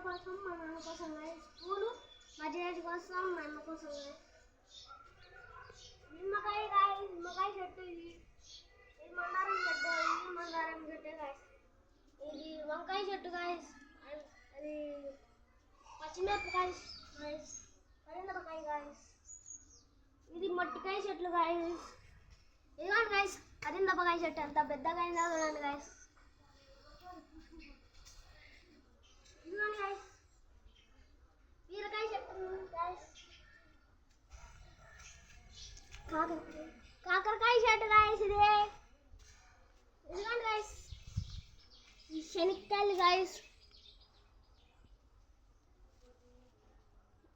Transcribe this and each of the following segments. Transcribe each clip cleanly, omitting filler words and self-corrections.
కోసం మా నాన్న కోసం గైస్, పూలు మా డాడీ కోసం మా అమ్మ కోసం గైస్. నిమ్మకాయ గైస్, నిమ్మకాయ చెట్టు ఇది మందారం చెట్టు, ఇది మందారం చెట్టు గైస్. ఇది వంకాయ చెట్టు గైస్, అది పచ్చిమిరపకాయ గైస్, కరిందపకాయ గైస్. ఇది మట్టికాయ చెట్లు గైస్. ఇదిగోండి గైస్ కరిందపకాయ చెట్టు ఎంత పెద్దగా అయిందో చూడండి గైస్. ఇదిగోండి గైస్ బీరకాయ చెట్టు గైస్, కాకరకాయ చెట్టు గైస్. ఇదిగోండి గైస్ ఈ శనక్కాయలు గైస్.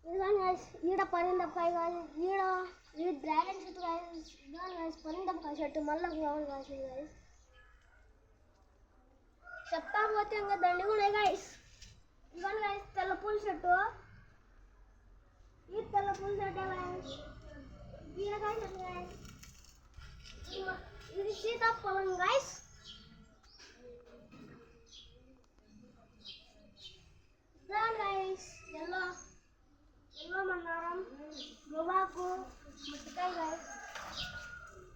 ఇదిగోండి గైస్ ఈడ పరిందపకాయ గైస్, ఇది డ్రాగన్ చెట్టు గైస్. ఇదిగోండి గైస్ పరిందపకాయ చెట్టు మళ్ళీ కావాలి గైస్. ఇది గైస్ చెప్తా పోతే ఇంకా దండి కూడా గైస్. ఇదిగోండి గైస్ తెల్ల పూల చెట్టు, ఇది తెల్ల పూల చెట్టు గైస్. బీరకాయ చెట్టు గైస్, ఇది సీతాఫలం గైస్. గైస్ ఎల్లో మందారం, మువ్వాకు, ముట్టికాయ గైస్,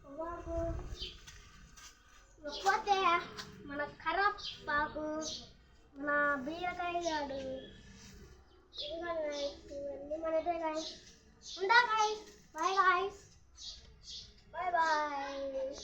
మువ్వాకు. పోతే మన కరివేపాకు, మన బీరకాయ గాడు. ఇదిగోండి గైస్ ఇవన్నీ మనదే గైస్. ఉంటా guys, bye guys, bye bye.